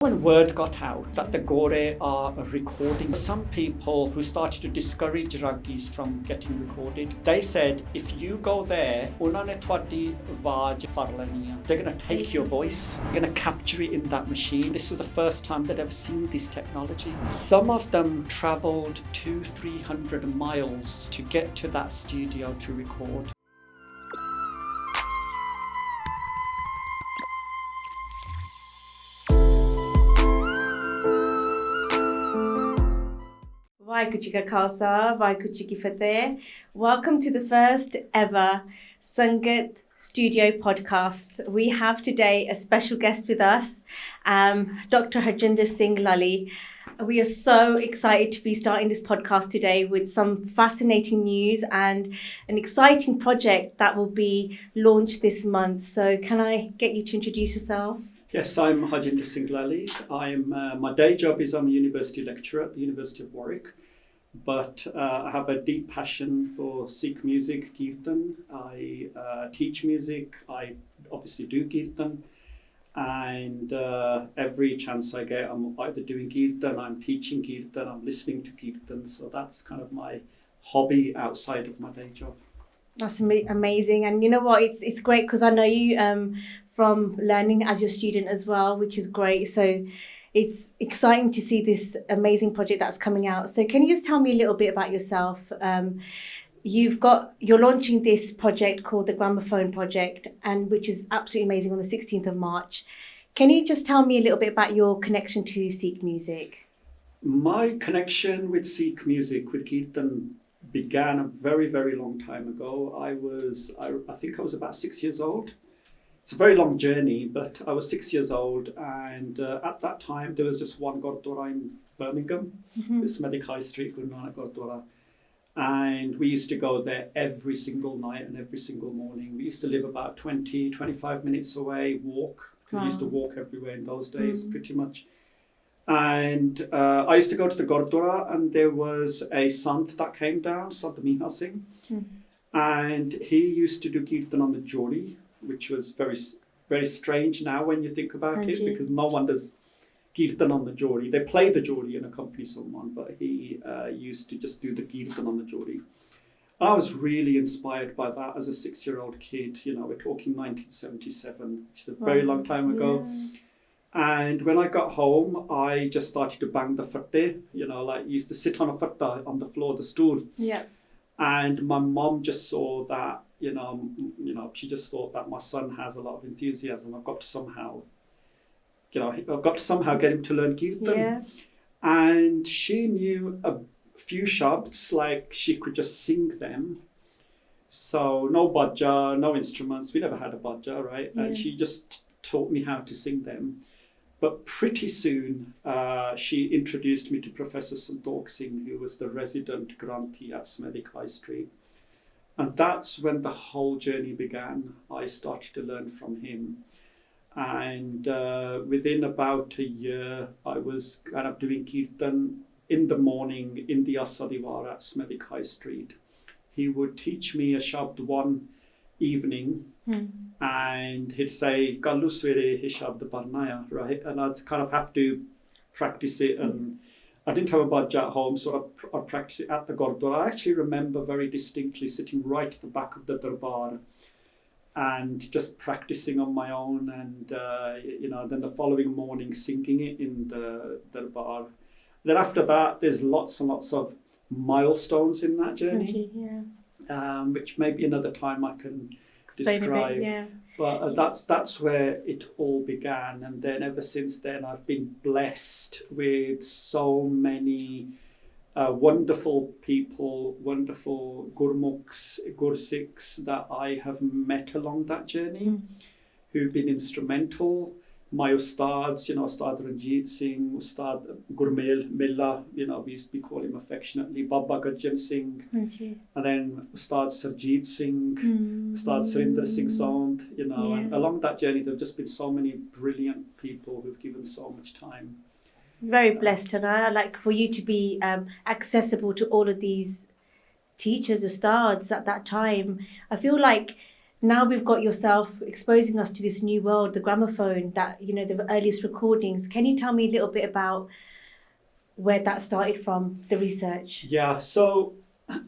When word got out that the Gore are recording, some people who started to discourage Rugies from getting recorded, they said, if you go there, they're going to take your voice, they're going to capture it in that machine. This was the first time they'd ever seen this technology. Some of them travelled 200-300 miles to get to that studio to record. Welcome to the first ever Sangat Studio podcast. We have today a special guest with us, Dr. Harjinder Singh Lallie. We are so excited to be starting this podcast today with some fascinating news and an exciting project that will be launched this month. So can I get you to introduce yourself? Yes, I'm Harjinder Singh Lallie. My day job is I'm a university lecturer at the University of Warwick, but I have a deep passion for Sikh music, Kirtan. I teach music, I obviously do Kirtan, and every chance I get, I'm either doing Kirtan, I'm teaching Kirtan, I'm listening to Kirtan, so that's kind of my hobby outside of my day job. That's amazing. And you know what, it's great because I know you from learning as your student as well, which is great. So it's exciting to see this amazing project that's coming out. So can you just tell me a little bit about yourself? You're launching this project called the Gramophone project, and which is absolutely amazing, on the 16th of March. Can you just tell me a little bit about your connection to Sikh music? My connection with Sikh music, with Kirtan, began a very, very long time ago. I think I was about 6 years old. It's a very long journey, but I was 6 years old, and at that time there was just one Gurdwara in Birmingham, Smedic High Street, Gurnanak Gurdwara, and we used to go there every single night and every single morning. We used to live about 20-25 minutes away, walk. We used to walk everywhere in those days, pretty much. And I used to go to the Gurdwara, and there was a Sant that came down, Sant Miha Singh, and he used to do Kirtan on the Jodi, which was very, very strange now when you think about it, because no one does Kirtan on the Jodi. They play the Jodi and accompany someone, but he used to just do the Kirtan on the Jodi. I was really inspired by that as a 6-year-old kid. You know, we're talking 1977, which is a very long time ago. Yeah. And when I got home, I just started to bang the fatte, used to sit on a fatte on the floor, the stool. Yeah. And my mom just saw that, she just thought that my son has a lot of enthusiasm. I've got to somehow get him to learn Kirtan. Yeah. And she knew a few shabds, like she could just sing them. So no bajja, no instruments. We never had a bajja, right? Yeah. And she just taught me how to sing them. But pretty soon, she introduced me to Professor Santok Singh, who was the resident grantee at Smedic High Street. And that's when the whole journey began. I started to learn from him. And within about a year, I was kind of doing Kirtan in the morning in the Asadiwar at Smedic High Street. He would teach me a shabd one evening, and he'd say, Kallu swere hi shabd parnaya, right? And I'd kind of have to practice it. And I didn't have a bajja at home, so I'd practice it at the Gurdwara. I actually remember very distinctly sitting right at the back of the darbar and just practicing on my own, and then the following morning singing it in the darbar. Then after that, there's lots and lots of milestones in that journey, which maybe another time I can describe. Bit, yeah. But that's where it all began, and then ever since then I've been blessed with so many wonderful people, wonderful Gurmukhs, Gursikhs that I have met along that journey, who've been instrumental. My ustads, Ustad Ranjit Singh, Ustad Gurmel Milla, we used to call him affectionately, Baba Gurjan Singh, and then Ustad Sarjeet Singh, Ustad Harinders Singh Sant, and along that journey there have just been so many brilliant people who've given so much time. Very blessed, and I like for you to be accessible to all of these teachers, ustads at that time. I feel like now we've got yourself exposing us to this new world, the gramophone, that, you know, the earliest recordings. Can you tell me a little bit about where that started from, the research? Yeah, so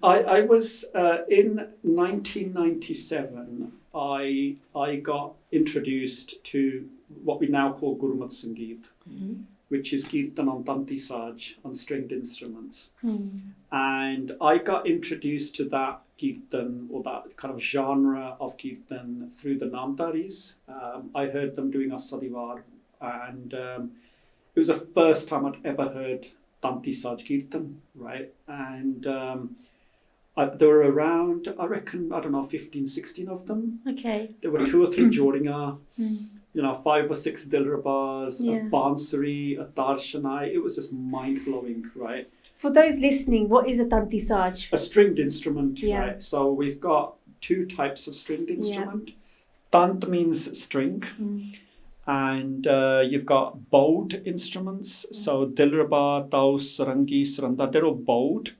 I was in 1997. I got introduced to what we now call Gurmat Sangeet, which is Kirtan on Tanti Saj, on stringed instruments. And I got introduced to that Kirtan, or that kind of genre of Kirtan, through the Namdaris. I heard them doing Asadivar, and it was the first time I'd ever heard Tanti Saj Kirtan, right? And there were around, I reckon, 15, 16 of them. Okay. There were 2 or 3 Jodinga, 5 or 6 Dilrabas, a Bansuri, a Darshanai. It was just mind-blowing, right? For those listening, what is a Tanti Saj? A stringed instrument, right? So we've got 2 types of stringed instrument. Tant means string. And you've got bowed instruments. So Dilraba, Taus, Sarangi, Saranda, they're all bowed.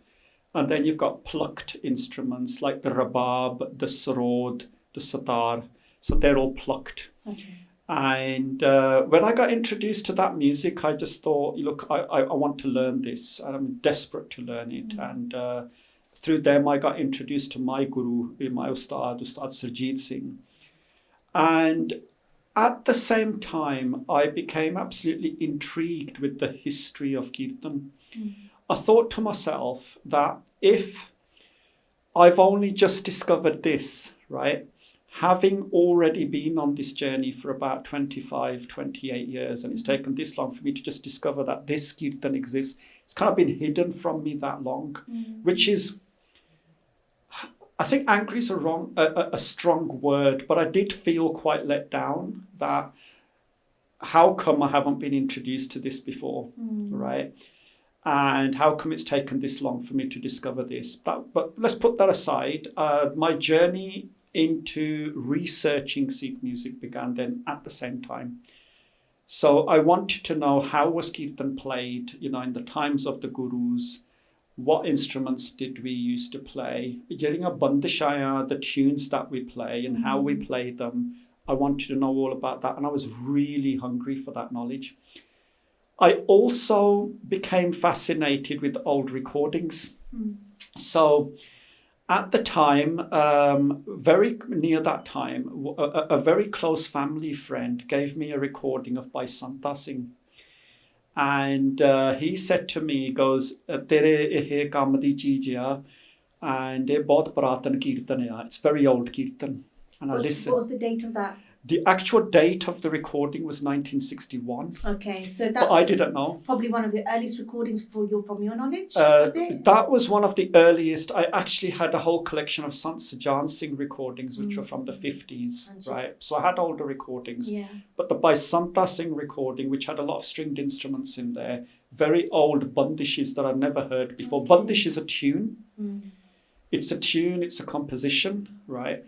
And then you've got plucked instruments like the rabab, the sarod, the sitar. So they're all plucked. Okay. And when I got introduced to that music, I just thought, look, I want to learn this. And I'm desperate to learn it. And through them, I got introduced to my guru, my Ustad Sarjeet Singh. And at the same time, I became absolutely intrigued with the history of Kirtan. I thought to myself that if I've only just discovered this, right, having already been on this journey for about 25, 28 years, and it's taken this long for me to just discover that this Kirtan exists, it's kind of been hidden from me that long, which is, I think angry is a strong word, but I did feel quite let down that how come I haven't been introduced to this before, right? And how come it's taken this long for me to discover this? But let's put that aside. My journey into researching Sikh music began then at the same time. So I wanted to know, how was Kirtan played, in the times of the gurus? What instruments did we used to play? During a bandishaya, the tunes that we play and how we play them. I wanted to know all about that, and I was really hungry for that knowledge. I also became fascinated with old recordings. So at the time, very near that time, a very close family friend gave me a recording of by Sangat Singh. And he said to me, he goes, Tere ehe kam di cheez hai, and ye bahut puratan kirtan hai. It's very old kirtan. And I listened. What was the date of that? The actual date of the recording was 1961. Okay, so that's but I didn't know. Probably one of the earliest recordings from your knowledge, was it? That was one of the earliest. I actually had a whole collection of Sant Sajan Singh recordings, which were from the 50s, right? So I had older recordings. Yeah. But the by Sangat Singh recording, which had a lot of stringed instruments in there, very old bandishes that I'd never heard before. Okay. Bandish is a tune. It's a tune, it's a composition, right?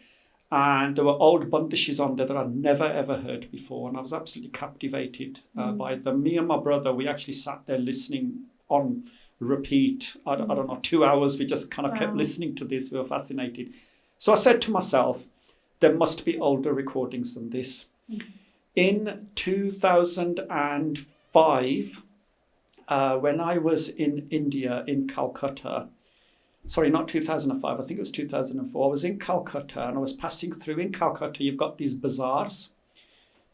And there were old bandishes on there that I'd never ever heard before, and I was absolutely captivated by them. Me and my brother, we actually sat there listening on repeat. I don't know, 2 hours. We just kind of kept listening to this. We were fascinated. So I said to myself, there must be older recordings than this. In 2005, when I was in India, in Calcutta, sorry, not 2005, I think it was 2004. I was in Calcutta and I was passing through. In Calcutta, you've got these bazaars.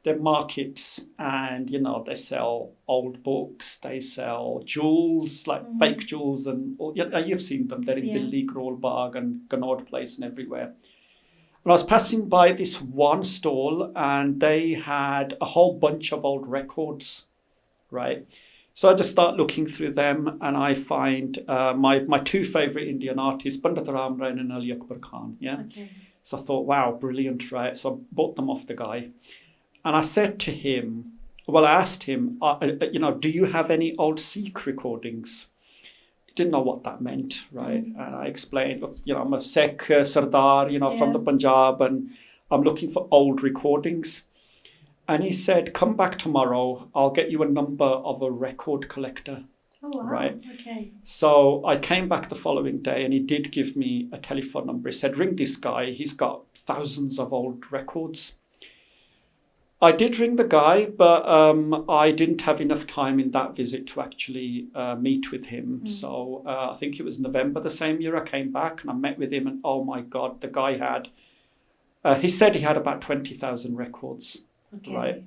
They're markets, and, they sell old books. They sell jewels, like fake jewels. And you've seen them. They're in Delhi, Karol Bagh and Connaught Place and everywhere. And I was passing by this one stall, and they had a whole bunch of old records, right? So I just start looking through them, and I find my 2 favourite Indian artists, Pandit Ramrayan and Ali Akbar Khan. Yeah. Okay. So I thought, wow, brilliant, right? So I bought them off the guy. And I said to him, I asked him, do you have any old Sikh recordings? He didn't know what that meant, right? And I explained, look, I'm a Sikh Sardar, from the Punjab, and I'm looking for old recordings. And he said, come back tomorrow, I'll get you a number of a record collector. Oh, wow. Right. Okay. So I came back the following day and he did give me a telephone number. He said, ring this guy. He's got thousands of old records. I did ring the guy, but I didn't have enough time in that visit to actually meet with him. So I think it was November the same year I came back and I met with him and oh my God, the guy had, he said he had about 20,000 records, right?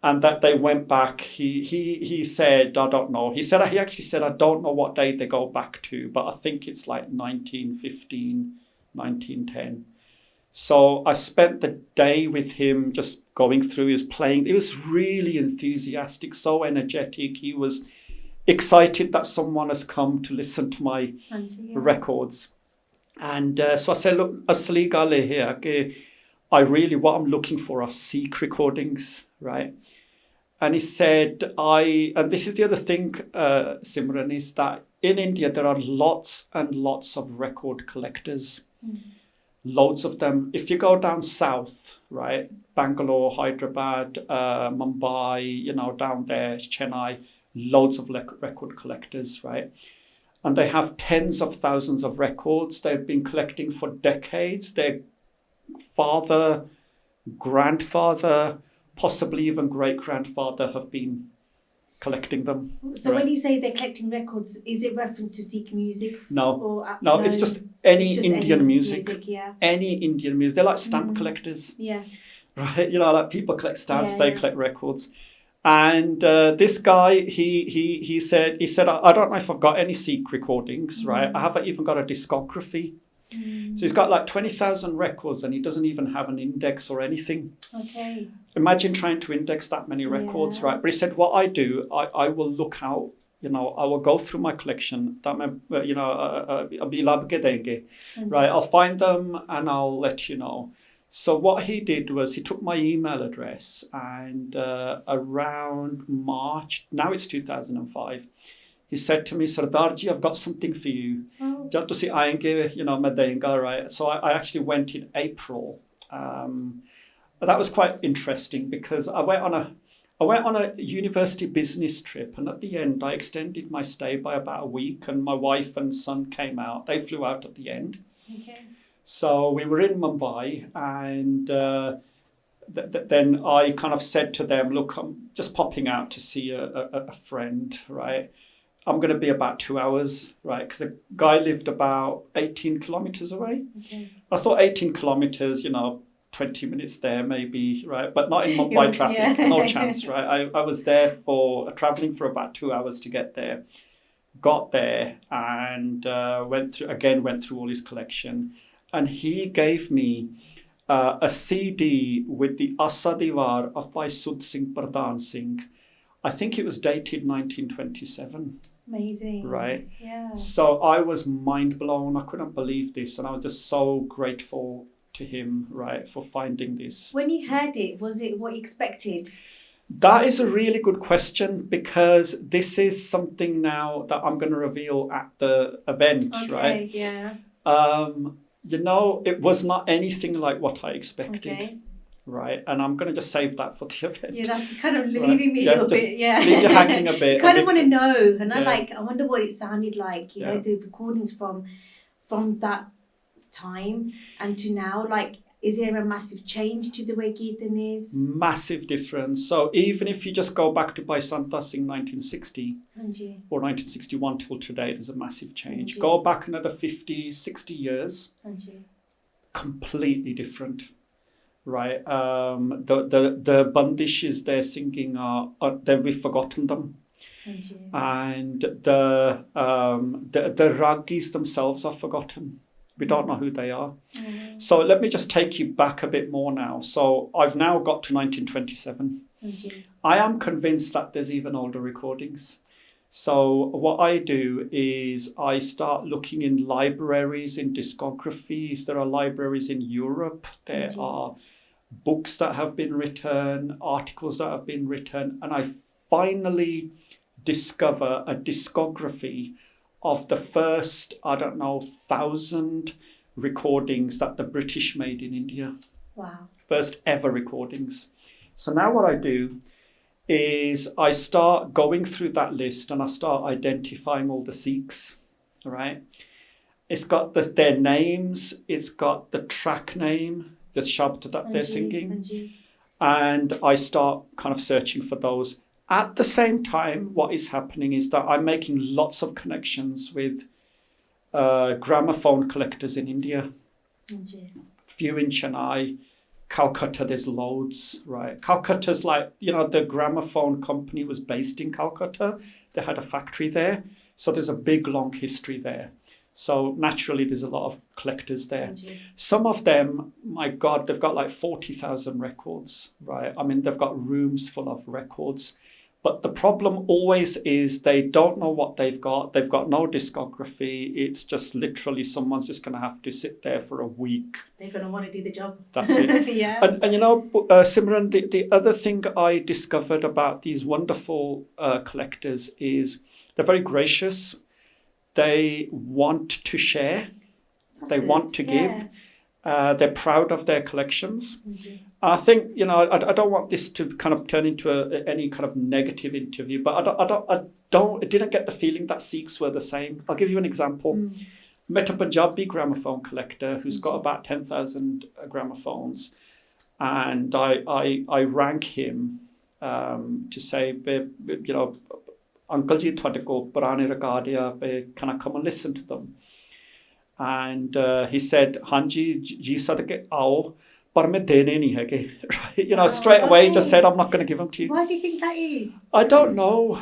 And that they went back, he said, I don't know. He actually said, I don't know what date they go back to, but I think it's like 1915, 1910. So I spent the day with him just going through his playing. He was really enthusiastic, so energetic. He was excited that someone has come to listen to my records. And so I said, look, asli gal hai ke what I'm looking for are Sikh recordings, right? And he said, and this is the other thing, Simran, is that in India there are lots and lots of record collectors. Loads of them. If you go down south, right, Bangalore, Hyderabad, Mumbai, down there, Chennai, loads of record collectors, right? And they have tens of thousands of records. They've been collecting for decades. Their father, grandfather, possibly even great-grandfather have been collecting them. So when you say they're collecting records, is it reference to Sikh music? No, it's just any Indian music. Yeah. Any Indian music. They're like stamp collectors. Yeah. Right? Like people collect stamps, they collect records. And this guy, he said, I don't know if I've got any Sikh recordings, right? I haven't even got a discography. So he's got like 20,000 records and he doesn't even have an index or anything. Okay. Imagine trying to index that many records, right? But he said, what I do, I will look out, I will go through my collection, right? I'll find them and I'll let you know. So what he did was he took my email address and around March, now it's 2005, he said to me, Sardarji, I've got something for you. Jab tusi aayenge, main denga, right? So I actually went in April. That was quite interesting because I went on a university business trip, and at the end I extended my stay by about a week, and my wife and son came out. They flew out at the end. Okay. So we were in Mumbai, and then I kind of said to them, look, I'm just popping out to see a friend, right? I'm going to be about 2 hours, right? Because the guy lived about 18 kilometers away. Okay. I thought 18 kilometers, 20 minutes there maybe, right? But not in Mumbai traffic, no chance, right? I was there traveling for about 2 hours to get there. Got there and went through all his collection. And he gave me a CD with the Asa Diwar of by Sudh Singh Pradhan Singh. I think it was dated 1927. Amazing. Right? Yeah. So I was mind blown. I couldn't believe this. And I was just so grateful to him, right, for finding this. When you heard it, was it what you expected? That is a really good question because this is something now that I'm going to reveal at the event, right? Yeah. It was not anything like what I expected. Okay. Right, and I'm going to just save that for the event. Yeah, that's kind of leaving me a little bit. Yeah, leave you hanging a bit. I kind of want to know, and I wonder what it sounded like. You know, the recordings from that time and to now. Like, is there a massive change to the way Kirtan is? Massive difference. So even if you just go back to Baisanta Singh 1960 or 1961 till today, there's a massive change. Go back another 50, 60 years, completely different. Right, the Bundes they're singing we've forgotten them, and the Rugies themselves are forgotten. We don't know who they are. So let me just take you back a bit more now. So I've now got to 1927. I am convinced that there's even older recordings. So what I do is I start looking in libraries, in discographies. There are libraries in Europe. There are books that have been written, articles that have been written. And I finally discover a discography of the first, 1,000 recordings that the British made in India. Wow. First ever recordings. So now what I do is I start going through that list and I start identifying all the Sikhs, right? It's got their names, it's got the track name, the shabd that they're singing, and I start kind of searching for those. At the same time, what is happening is that I'm making lots of connections with gramophone collectors in India. Few in Chennai, Calcutta, there's loads, right? Calcutta's like, the gramophone company was based in Calcutta. They had a factory there. So there's a big, long history there. So naturally, there's a lot of collectors there. Some of them, my God, they've got like 40,000 records, right? I mean, they've got rooms full of records. But the problem always is they don't know what they've got. They've got no discography. It's just literally someone's just going to have to sit there for a week. They're going to want to do the job. That's it. Yeah. And Simran, the other thing I discovered about these wonderful collectors is they're very gracious. They want to share. They want to give. They're proud of their collections. I think, I don't want this to kind of turn into any kind of negative interview, but I didn't get the feeling that Sikhs were the same. I'll give you an example. Met a Punjabi gramophone collector who's got about 10,000 gramophones, and I rang him to say, Uncle ji, thode kol purane record hai, can I come and listen to them? And he said, Hanji, ji sadke aao, par main dene nahi hai. Right? Straight away just said, I'm not going to give them to you. Why do you think that is? I don't know.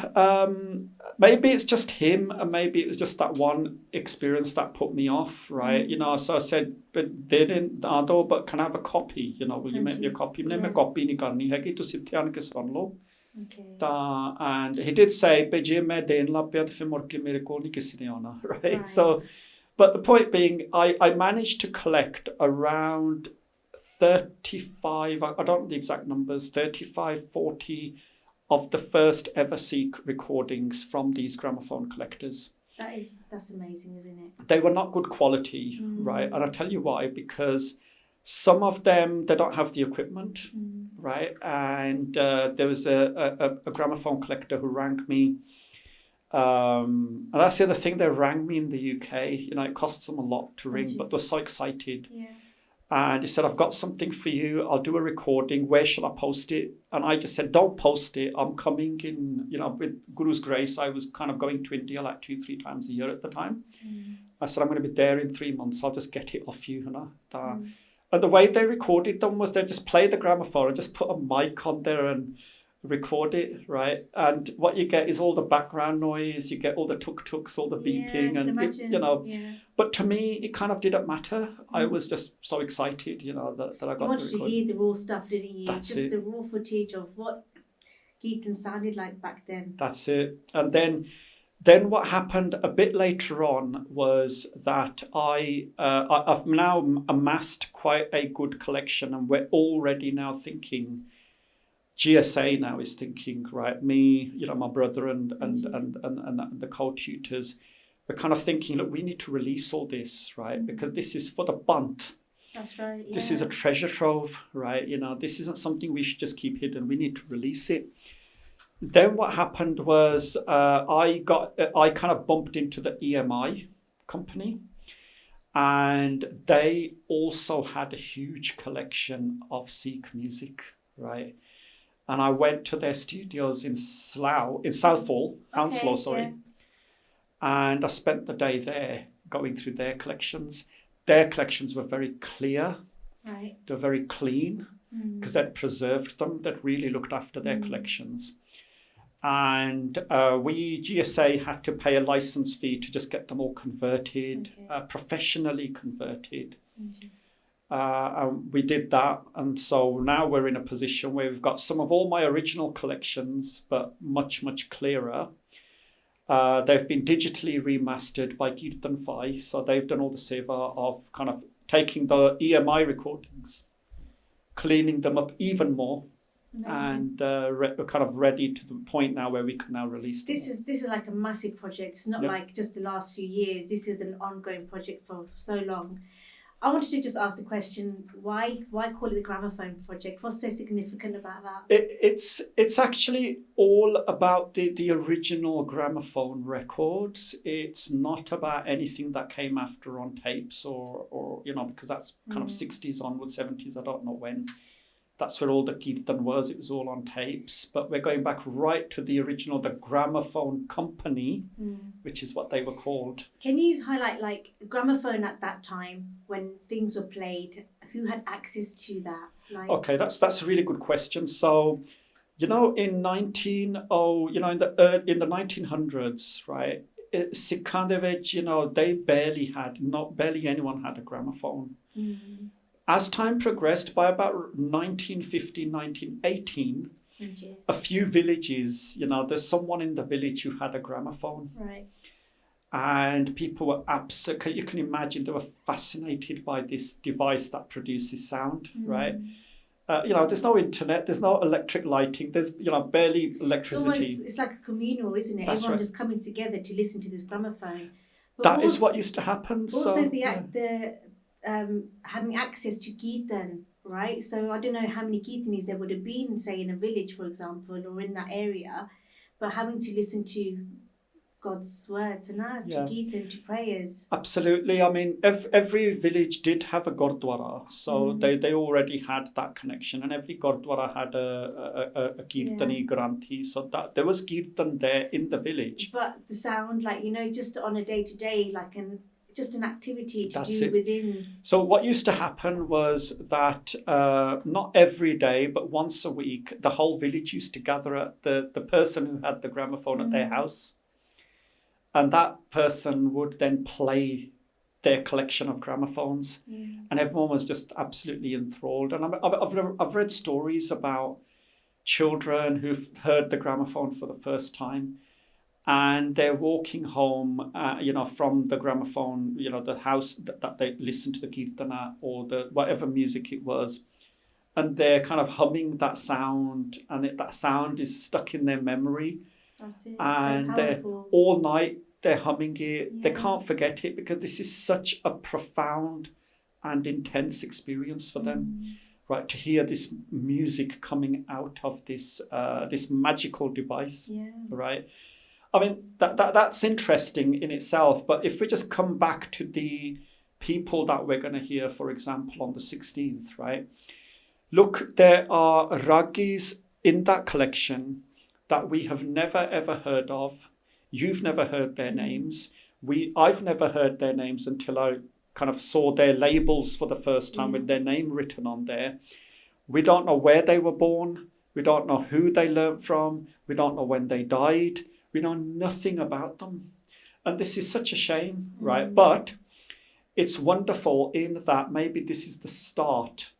Maybe it's just him, and maybe it was just that one experience that put me off, right? So I said, but they didn't, but can I have a copy? Will you make me a copy? Main copy nahi karni hai, tusi ithe aan ke sun lo. And he did say, but je main den lag paya, to fir mud ke mere kol nahi kisi ne aana, right? So, but the point being, I managed to collect around 35, I don't know the exact numbers, 35, 40 of the first ever Sikh recordings from these gramophone collectors. That's amazing, isn't it? They were not good quality, right? And I'll tell you why, because some of them, they don't have the equipment, right? And there was a gramophone collector who rang me. And that's the other thing, they rang me in the UK. It costs them a lot to ring, but they're so excited. Yeah. And he said, I've got something for you. I'll do a recording. Where shall I post it? And I just said, don't post it. I'm coming in, with Guru's grace. I was kind of going to India like 2-3 times a year at the time. I said, I'm going to be there in 3 months. I'll just get it off you. And the way they recorded them was they just play the gramophone and just put a mic on there and record it, right? And what you get is all the background noise, you get all the tuk-tuks, all the beeping, and but to me it kind of didn't matter. I was just so excited, that I got you wanted to hear the raw stuff, didn't you? That's just it. The raw footage of what Kirtan sounded like back then. That's it. And then what happened a bit later on was that I've now amassed quite a good collection, and we're already now thinking, GSA now is thinking, right, me, my brother and the co-tutors, we're kind of thinking, look, we need to release all this, right? Because this is for the bunt. That's right. Yeah. This is a treasure trove, right? This isn't something we should just keep hidden. We need to release it. Then what happened was I kind of bumped into the EMI company, and they also had a huge collection of Sikh music, right? And I went to their studios in Southall, Hounslow, sorry. And I spent the day there going through their collections. Their collections were very clear. Right. They were very clean because they'd preserved them. They'd really looked after their collections. And GSA had to pay a license fee to just get them all converted, professionally converted. And we did that, and so now we're in a position where we've got some of all my original collections, but much, much clearer. They've been digitally remastered by Kirtan Fi, so they've done all the seva of kind of taking the EMI recordings, cleaning them up even more, and we're kind of ready to the point now where we can now release them. This is like a massive project. It's not like just the last few years. This is an ongoing project for so long. I wanted to just ask the question, why call it the Gramophone Project? What's so significant about that? It's actually all about the original gramophone records. It's not about anything that came after on tapes or because that's kind of 60s onwards, 70s, I don't know when. That's where all the Kirtan was. It was all on tapes. But we're going back right to the original, the Gramophone Company, which is what they were called. Can you highlight, like, gramophone at that time when things were played? Who had access to that? Okay, that's a really good question. So, in the 1900s, right? Sikhandevich, they barely anyone had a gramophone. As time progressed, by about 1915, 1918, a few villages, there's someone in the village who had a gramophone. Right. And people were absolutely, you can imagine, they were fascinated by this device that produces sound, right? There's no internet, there's no electric lighting, there's, barely electricity. It's like a communal, isn't it? That's Everyone right. just coming together to listen to this gramophone. But That is what used to happen. Also, having access to Kirtan, right? So I don't know how many Kirtanis there would have been, say, in a village, for example, or in that area, but having to listen to God's words and to Kirtan, to prayers. Absolutely. I mean, every village did have a Gurdwara, so they already had that connection, and every Gurdwara had a Kirtani Granthi, so that there was Kirtan there in the village. But the sound, just on a day-to-day, just an activity to That's do it. within. So what used to happen was that not every day, but once a week, the whole village used to gather at the person who had the gramophone at their house. And that person would then play their collection of gramophones. And everyone was just absolutely enthralled. And I've read stories about children who've heard the gramophone for the first time. And they're walking home, from the gramophone, the house that they listened to the kirtana or the whatever music it was, and they're kind of humming that sound, and that sound is stuck in their memory. That's it. And so they're powerful. all night they're humming it. Yeah. They can't forget it because this is such a profound and intense experience for them. Right, to hear this music coming out of this magical device. Right. I mean, that's interesting in itself, but if we just come back to the people that we're going to hear, for example, on the 16th, right? Look, there are Rugies in that collection that we have never, ever heard of. You've never heard their names. I've never heard their names until I kind of saw their labels for the first time with their name written on there. We don't know where they were born. We don't know who they learnt from. We don't know when they died. We know nothing about them. And this is such a shame, right? But it's wonderful in that maybe this is the start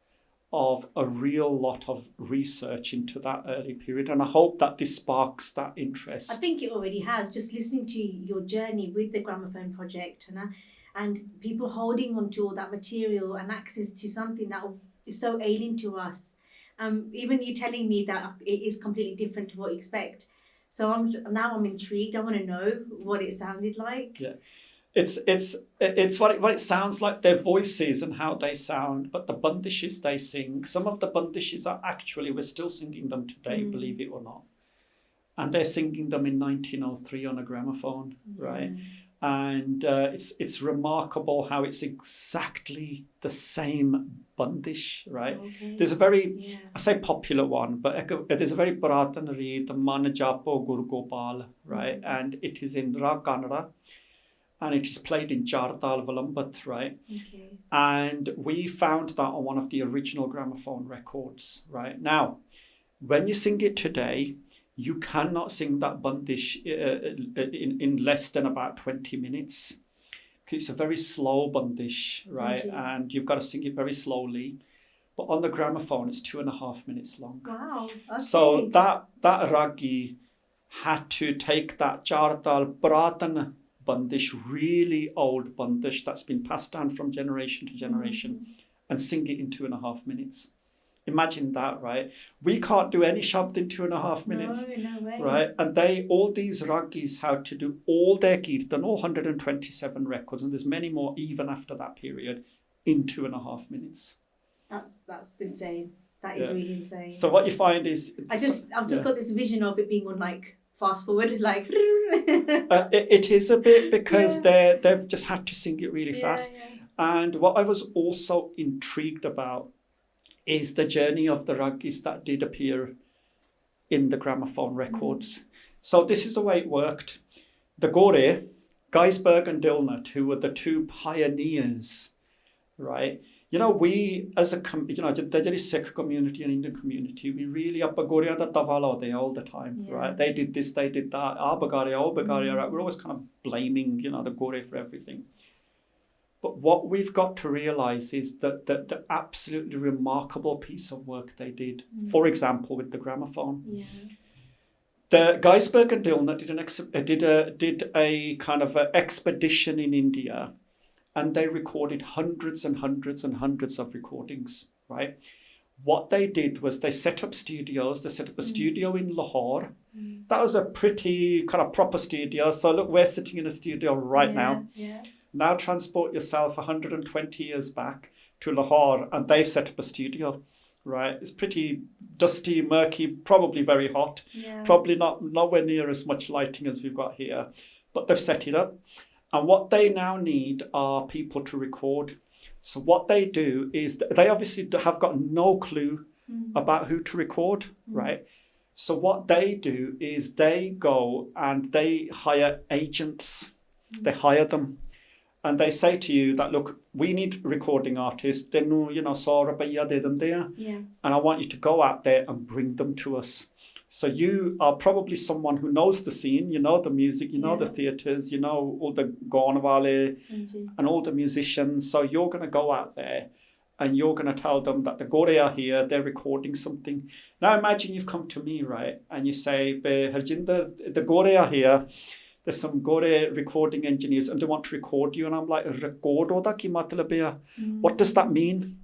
of a real lot of research into that early period. And I hope that this sparks that interest. I think it already has, just listening to your journey with the Gramophone Project and people holding on to all that material and access to something that is so alien to us. Even you telling me that it is completely different to what you expect. So I'm intrigued. I want to know what it sounded like. Yeah, it's what it sounds like, their voices and how they sound, but the bundishes they sing, some of the bundishes are actually, we're still singing them today, believe it or not. And they're singing them in 1903 on a gramophone, right? And it's remarkable how it's exactly the same bundish, right? Okay. There's a very, I say popular one, but there's a very Pratanari, the Manajapo Gurgopal, right? And it is in Rag Kannada, and it is played in Jardal Valambat, right? Okay. And we found that on one of the original gramophone records, right? Now, when you sing it today, you cannot sing that bundish in less than about 20 minutes. It's a very slow bundish, right? And you've got to sing it very slowly. But on the gramophone, it's 2.5 minutes long. Wow. Okay. So that ragi had to take that Jardal Bratan bundish, really old bundish that's been passed down from generation to generation, and sing it in 2.5 minutes. Imagine that, right? We can't do any shabd in 2.5 minutes. No way. Right? And all these ragis had to do all their kirtan, all 127 records, and there's many more even after that period, in 2.5 minutes. That's insane. That is really insane. So what you find is... I've just got this vision of it being on like fast forward, like... it is a bit because they've just had to sing it really fast. Yeah. And what I was also intrigued about is the journey of the Rugies that did appear in the gramophone records. So this is the way it worked. The Gore, Geisberg and Dilnat, who were the two pioneers, right? You know, we as a, the Sikh community and Indian community, we really up a Gore and Tavala all the time, right? They did this, they did that, right? We're always kind of blaming, the Gore for everything. But what we've got to realise is that the absolutely remarkable piece of work they did, for example, with the gramophone. Yeah. The Geisberg and Dilnat did a kind of an expedition in India, and they recorded hundreds and hundreds and hundreds of recordings, right? What they did was they set up studios. They set up a studio in Lahore. That was a pretty kind of proper studio. So look, we're sitting in a studio right now. Yeah. Now transport yourself 120 years back to Lahore, and they've set up a studio, right? It's pretty dusty, murky, probably very hot, probably nowhere near as much lighting as we've got here, but they've set it up. And what they now need are people to record. So what they do is they obviously have got no clue about who to record, right? So what they do is they go and they hire agents. They hire them. And they say to you that, look, we need recording artists. They know, and I want you to go out there and bring them to us. So you are probably someone who knows the scene, you know the music, you know the theatres, you know all the Gaunawale and all the musicians. So you're going to go out there and you're going to tell them that the Gore are here, they're recording something. Now imagine you've come to me, right? And you say, Harjinder, the Gore are here. There's some Gore recording engineers and they want to record you. And I'm like, record oda ki matlab hai? What does that mean?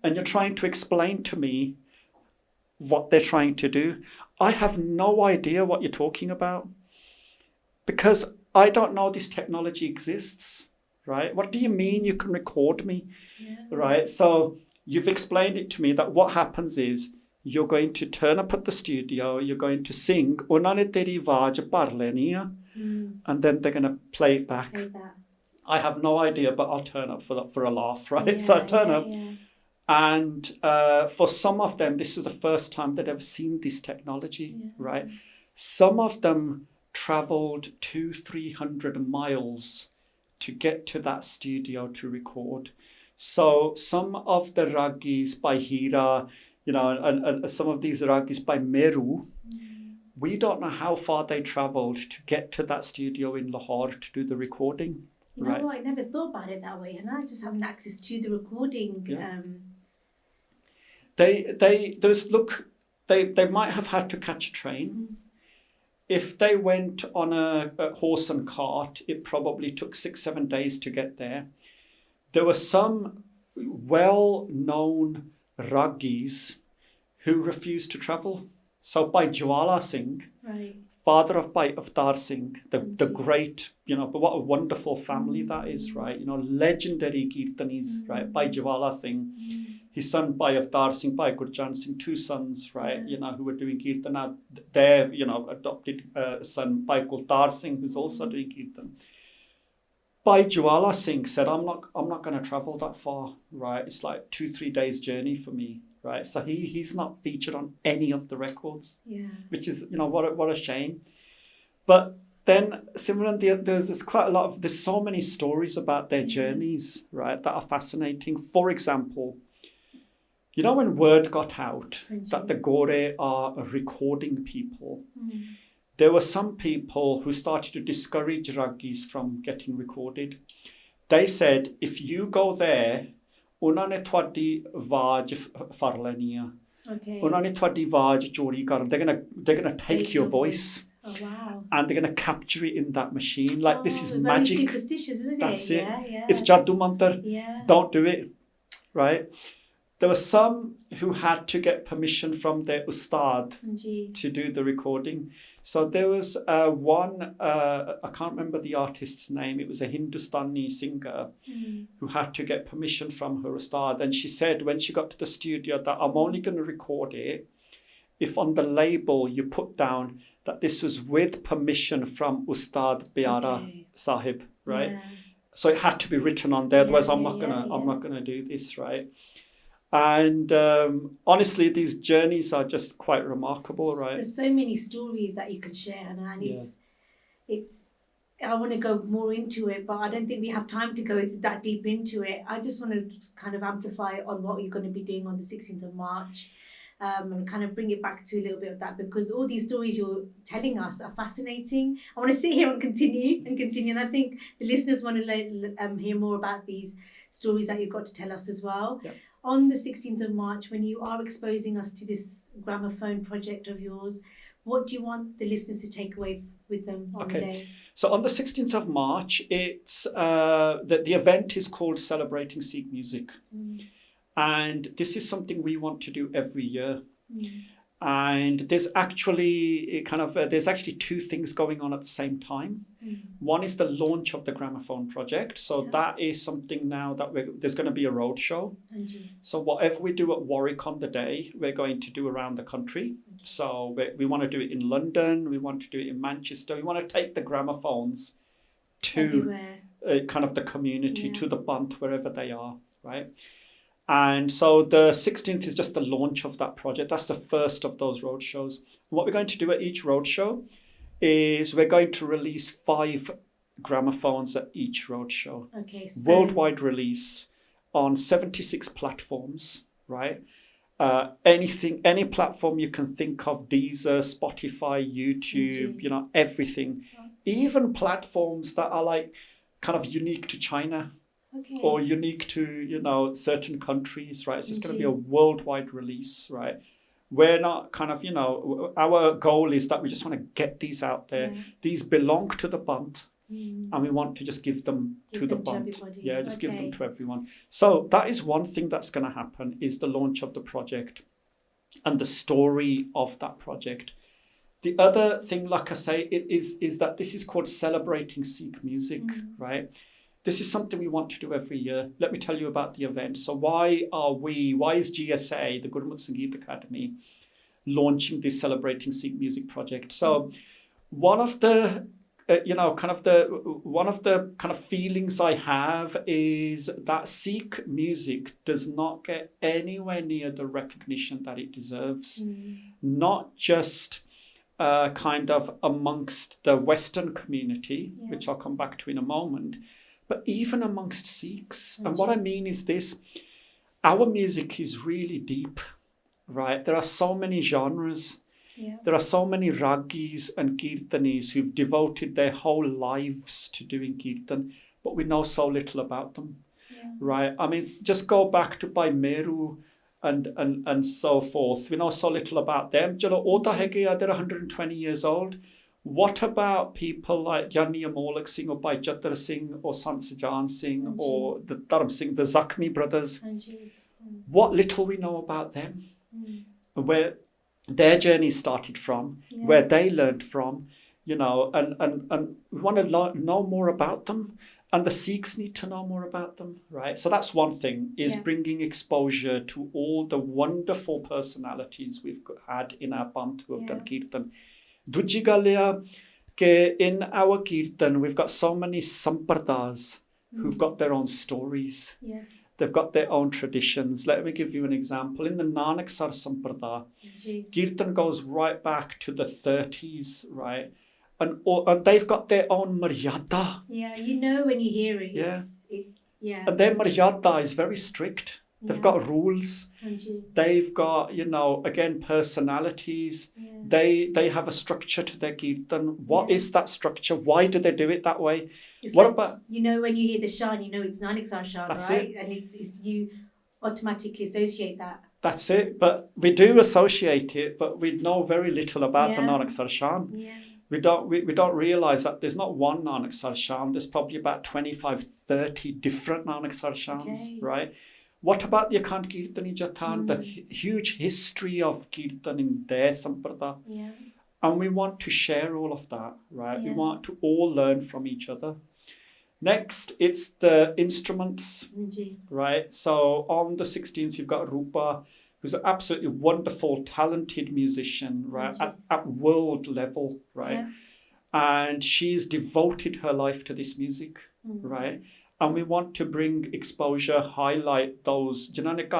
And you're trying to explain to me what they're trying to do. I have no idea what you're talking about because I don't know this technology exists, right? What do you mean you can record me, right? So you've explained it to me that what happens is you're going to turn up at the studio, you're going to sing, and then they're going to play it back. I have no idea, but I'll turn up for a laugh, right? So I turn up. And for some of them, this is the first time they'd ever seen this technology, right? Some of them travelled 200-300 miles to get to that studio to record. So some of the Rugies by Hira, and some of these Rugies by Meru, we don't know how far they travelled to get to that studio in Lahore to do the recording. You know what? I never thought about it that way, and I just having access to the recording. They might have had to catch a train. If they went on a horse and cart, it probably took 6-7 days to get there. There were some well-known Rugies who refused to travel. So by Jwala Singh, father of Bhai Avtar Singh, the great, but what a wonderful family that is, right? Legendary Kirtanis, right? Bhai Jwala Singh, his son Bhai Avtar Singh, Bhai Gurjan Singh, two sons, right? Who were doing Kirtan. Now their, adopted son Bhai Kultar Singh, who's also doing Kirtan. Bhai Jwala Singh said, I'm not going to travel that far, right? It's like 2-3 days journey for me, right? So he's not featured on any of the records, which is, what a shame. But then, Simran, there's quite a lot of, there's so many stories about their journeys, right, that are fascinating. For example, when word got out that the Gore are recording people, there were some people who started to discourage Rugies from getting recorded. They said, if you go there, ਉਹਨਾਂ ਨੇ ਤੁਹਾਡੀ ਆਵਾਜ਼ ਫੜ ਲੈਣੀ ਆ ਉਹਨਾਂ ਨੇ ਤੁਹਾਡੀ ਆਵਾਜ਼ ਚੋਰੀ ਕਰ they're gonna take your voice and they're gonna capture it in that machine like this is magic. Very superstitious, isn't it? That's it. It's jaddu mantar. Don't do it, right? There were some who had to get permission from their ustad Ji. to do the recording. So there was one, I can't remember the artist's name, it was a Hindustani singer who had to get permission from her ustad. And she said when she got to the studio that I'm only going to record it if on the label you put down that this was with permission from Ustad Biara Sahib, right? Yeah. So it had to be written on there, otherwise I'm not gonna do this, right? And honestly, these journeys are just quite remarkable, right? There's so many stories that you can share, and it's. I want to go more into it, but I don't think we have time to go that deep into it. I just want to just kind of amplify on what you're going to be doing on the 16th of March. And kind of bring it back to a little bit of that, because all these stories you're telling us are fascinating. I want to sit here and continue. And I think the listeners want to hear more about these stories that you've got to tell us as well. Yep. On the 16th of March, when you are exposing us to this gramophone project of yours, what do you want the listeners to take away with them on the day? So on the 16th of March, it's the event is called Celebrating Sikh Music. And this is something we want to do every year. And there's actually there's actually two things going on at the same time. One is the launch of the Gramophone project. So that is something now that there's going to be a road show. So whatever we do at Warwick on the day, we're going to do around the country. So we want to do it in London. We want to do it in Manchester. We want to take the gramophones to kind of the community, to the Bunt, wherever they are, right? And so the 16th is just the launch of that project. That's the first of those roadshows. What we're going to do at each roadshow is we're going to release 5 gramophones at each roadshow. Okay. So worldwide release on 76 platforms, right? Any platform you can think of, Deezer, Spotify, YouTube, everything. Even platforms that are like kind of unique to China. Or unique to, certain countries, right? So it's going to be a worldwide release, right? We're not kind of, our goal is that we just want to get these out there. These belong to the Bunt, and we want to just give them to the Bunt. Give them to everyone. So that is one thing that's going to happen, is the launch of the project and the story of that project. The other thing, like I say, is that this is called Celebrating Sikh Music, right? This is something we want to do every year. Let me tell you about the event. So why is GSA, the Gurmat Sangeet Academy, launching this Celebrating Sikh Music project? So one of the feelings I have is that Sikh music does not get anywhere near the recognition that it deserves. Not just kind of amongst the Western community, which I'll come back to in a moment, but even amongst Sikhs. And what I mean is this: our music is really deep, right? There are so many genres. There are so many Rugies and Kirtanis who've devoted their whole lives to doing Kirtan, but we know so little about them, right? I mean, just go back to Bhai Meru and so forth. We know so little about them. They're 120 years old. What about people like Jani Amolak Singh or Bhai Jatra Singh or Sant Sajan Singh or the Dharam Singh, the Zakhmi brothers? What little we know about them, where their journey started from, where they learned from, and we want to know more about them, and the Sikhs need to know more about them, right? So that's one thing, is bringing exposure to all the wonderful personalities we've had in our Bunt who have done Kirtan. Dujji gal in our Kirtan, we've got so many Sampardas who've got their own stories. They've got their own traditions. Let me give you an example. In the Nanaksar Samprada, Kirtan goes right back to the 30s, right? And they've got their own Maryada. When you hear it. And their Maryada is very strict. They've got rules. They've got, again, personalities. They have a structure to their Kirtan. What is that structure? Why do they do it that way? It's what like, about... when you hear the Shan, it's Nanaksar Shan, That's right? it. And it's you automatically associate that. That's it. But we do associate it, but we know very little about the Nanaksar Shan. We don't realise that there's not one Nanaksar Shan. There's probably about 25, 30 different Nanaksar Shans, right? What about the Akhand Kirtani Jathan, the huge history of Kirtan in their Samprada? Yeah. And we want to share all of that, right? We want to all learn from each other. Next, it's the instruments, right? So on the 16th, you've got Rupa, who's an absolutely wonderful, talented musician, right? At world level, right? Yeah. And she's devoted her life to this music, right? And we want to bring exposure, highlight those, right?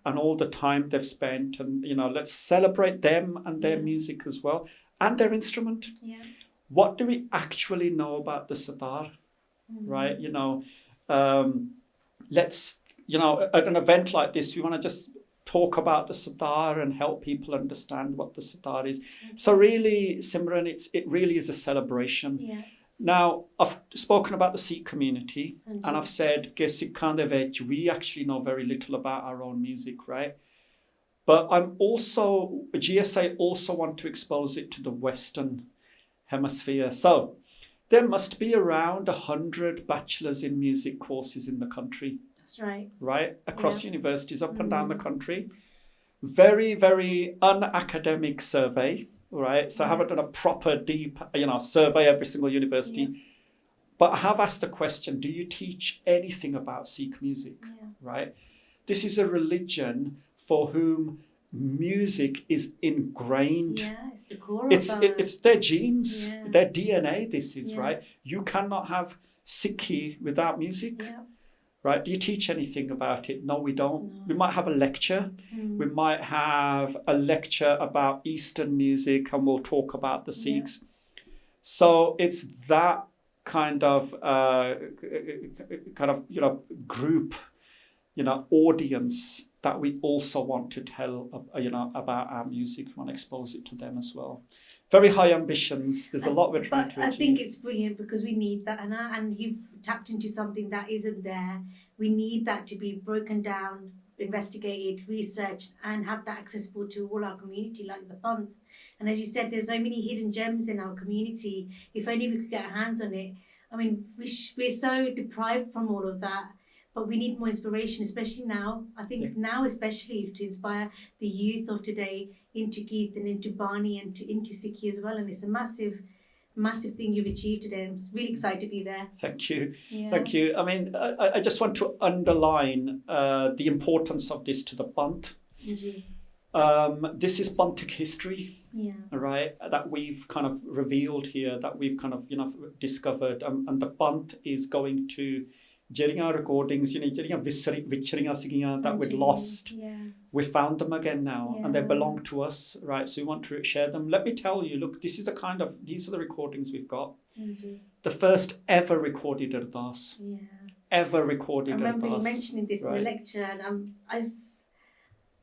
And all the time they've spent, and let's celebrate them and their music as well, and their instrument. Yeah. What do we actually know about the sitar, right? Let's, at an event like this, we want to just talk about the sitar and help people understand what the sitar is. So really, Simran, it really is a celebration. Yeah. Now, I've spoken about the Sikh community, and I've said, we actually know very little about our own music, right? But GSA also want to expose it to the Western Hemisphere. So there must be around 100 bachelors in music courses in the country. That's right. Right? Across universities up and down the country. Very, very unacademic survey. Right, so I haven't done a proper deep, survey every single university, but I have asked the question: do you teach anything about Sikh music? Right, this is a religion for whom music is ingrained. Yeah, it's the core. It's their genes, their DNA. This is right. You cannot have Sikhi without music. Yeah. Right? Do you teach anything about it? No, we don't. No. We might have a lecture. We might have a lecture about Eastern music, and we'll talk about the Sikhs. So it's that kind of group, audience that we also want to tell, about our music. We want to expose it to them as well. Very high ambitions. There's a lot we're trying to achieve. I think it's brilliant because we need that, Anna, and you've tapped into something that isn't there. We need that to be broken down, investigated, researched, and have that accessible to all our community, like the Panth. And as you said, there's so many hidden gems in our community. If only we could get our hands on it. I mean, we're so deprived from all of that, but we need more inspiration, especially now. I think now especially to inspire the youth of today into Kirtan, into Bani, and into Sikhi as well. And it's a massive thing you've achieved today. I'm really excited to be there. Thank you. Yeah. Thank you. I mean, I just want to underline the importance of this to the Panth. This is Panthic history, right, that we've kind of revealed here, that we've kind of, discovered. And the Panth is going to ਜਿਹੜੀਆਂ recordings, ਜਿਹੜੀਆਂ ਵਿਚਰੀਆਂ ਸੀਗੀਆਂ that we'd lost, we found them again now, and they belong to us, right? So we want to share them. Let me tell you, look, these are the recordings we've got. The first ever recorded Ardas. Ever recorded Ardas. I remember you mentioning this in the lecture,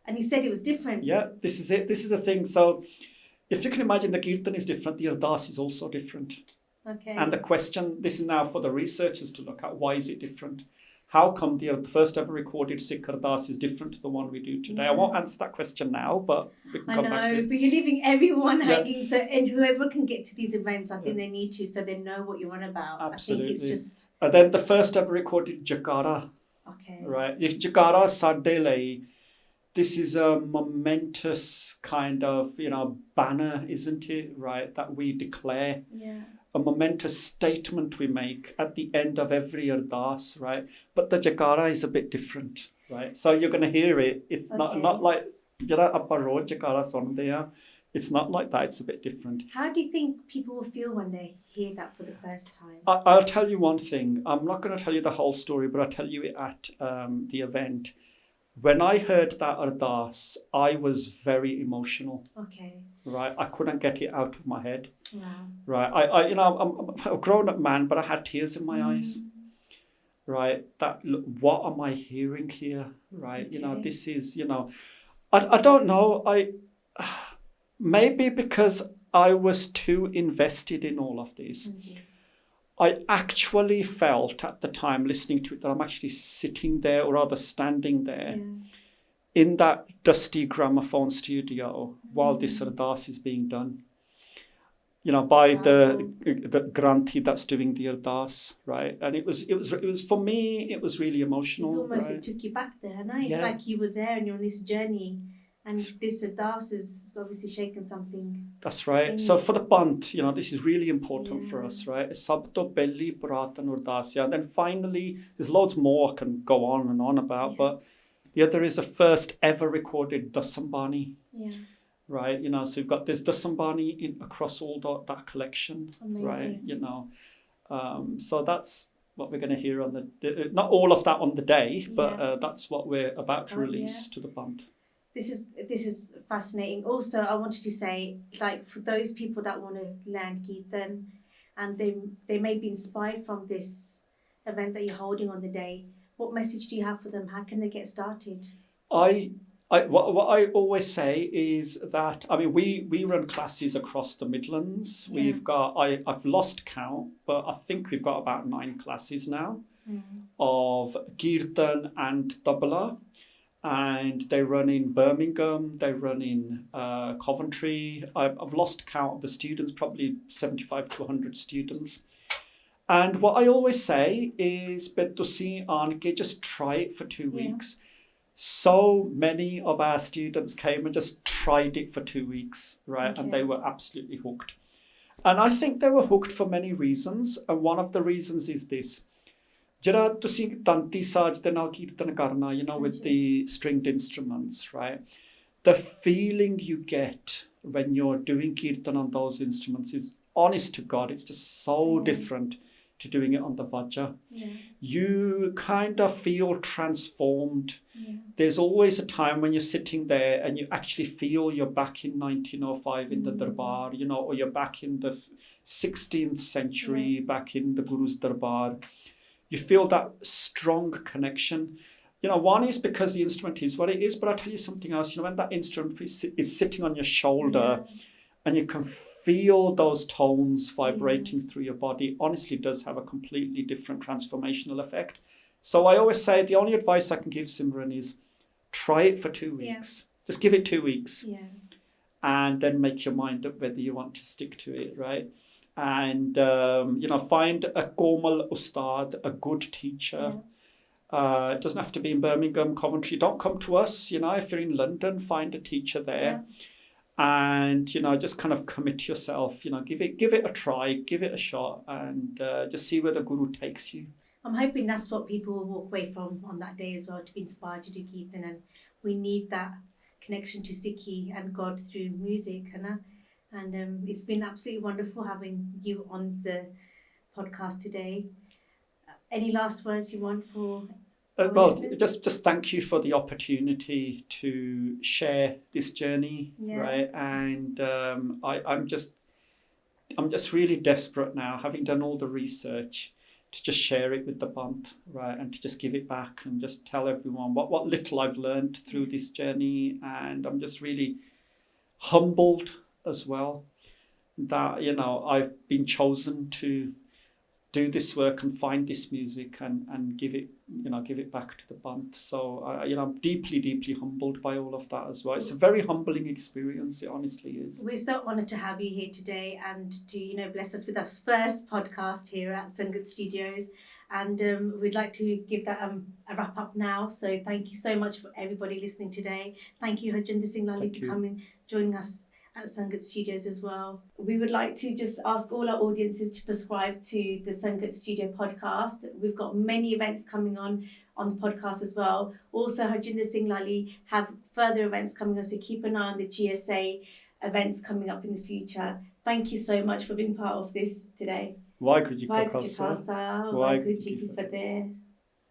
and he said it was different. Yeah, this is it. This is the thing. So if you can imagine, the Kirtan is different, the Ardas is also different. Okay. And the question, this is now for the researchers to look at, why is it different? How come the first ever recorded Sikh Ardas is different to the one we do today? I won't answer that question now, but we can come back to it. But you're leaving everyone hanging. So, and whoever can get to these events, I think they need to, so they know what you're on about. Absolutely. I think it's just... And then the first ever recorded Jakara. Okay. Right. Jakara Sadde Lai. This is a momentous kind of, banner, isn't it? Right. That we declare. Yeah. A momentous statement we make at the end of every Ardas, right? But the Jakara is a bit different, right? So you're going to hear it. It's not like, it's not like that. It's a bit different. How do you think people will feel when they hear that for the first time? I'll tell you one thing. I'm not going to tell you the whole story, but I'll tell you it at the event. When I heard that Ardas, I was very emotional. Okay. Right, I couldn't get it out of my head. Wow. Right, I'm a grown-up man, but I had tears in my eyes. Right, what am I hearing here? Right, okay. This is, I don't know. Maybe because I was too invested in all of this. I actually felt at the time listening to it that I'm actually sitting there, or rather standing there, in that dusty gramophone studio while this Ardas is being done. by the Granthi that's doing the Ardas, right? And it was for me, it was really emotional. It's almost, right? it took you back there, no? It's like you were there and you're on this journey, and this Ardas is obviously shaken something. That's right. So for the Bunt, this is really important for us, right? Sabto Belli Bratan Urdasya. And then finally, there's loads more I can go on and on about, but the other is the first ever recorded Dasambani. Yeah. Right, so we've got this Dasambani across all that collection. Amazing. Right, so that's what we're going to hear on the not all of that on the day, but that's what we're about to release to the Bunt. This is fascinating. Also, I wanted to say, like, for those people that want to learn Kirtan, and they may be inspired from this event that you're holding on the day, what message do you have for them? How can they get started? What I always say is that, we run classes across the Midlands. Yeah. We've got, I've lost count, but I think we've got about 9 classes now of Kirtan and Tabla. And they run in Birmingham, they run in Coventry. I've lost count of the students, probably 75 to 100 students. And what I always say is, just try it for 2 weeks. So many of our students came and just tried it for 2 weeks, right? Okay. And they were absolutely hooked. And I think they were hooked for many reasons. And one of the reasons is this. Jada tusi tanti saj de naal kirtan karna, with the stringed instruments, right? The feeling you get when you're doing kirtan on those instruments is, honest to God, it's just so different to doing it on the vajja. Yeah. You kind of feel transformed. Yeah. There's always a time when you're sitting there and you actually feel you're back in 1905 in the Darbar, or you're back in the 16th century, back in the Guru's Darbar. You feel that strong connection. One is because the instrument is what it is, but I'll tell you something else. When that instrument is sitting on your shoulder, and you can feel those tones vibrating through your body, honestly does have a completely different transformational effect. So I always say the only advice I can give Simran is try it for 2 weeks. Just give it 2 weeks. Yeah. And then make your mind up whether you want to stick to it, right? And, find a Komal Ustad, a good teacher. Yeah. It doesn't have to be in Birmingham, Coventry. Don't come to us. If you're in London, find a teacher there. Yeah. And just kind of commit yourself, give it a try, give it a shot, and just see where the Guru takes you. I'm hoping that's what people will walk away from on that day as well, to be inspired to do Kirtan. And we need that connection to Sikhi and God through music, and it's been absolutely wonderful having you on the podcast today. Any last words you want for just thank you for the opportunity to share this journey, right? And I'm just really desperate now, having done all the research, to just share it with the Bunt, right? And to just give it back and just tell everyone what little I've learned through this journey. And I'm just really humbled as well that I've been chosen to do this work and find this music and give it back to the Bunt. So I'm deeply humbled by all of that as well. It's a very humbling experience, it honestly is. We're so honoured to have you here today and to bless us with our first podcast here at Sangat Studios. And we'd like to give that a wrap up now. So thank you so much for everybody listening today. Thank you, Harjinder Singh Lallie, for coming, joining us at Sangat Studios as well. We would like to just ask all our audiences to subscribe to the Sangat Studio podcast. We've got many events coming on the podcast as well. Also, Harjinder Singh Lallie have further events coming on, so keep an eye on the GSA events coming up in the future. Thank you so much for being part of this today. Waheguru Ji Ka Khalsa, Waheguru Ji Ki Fateh.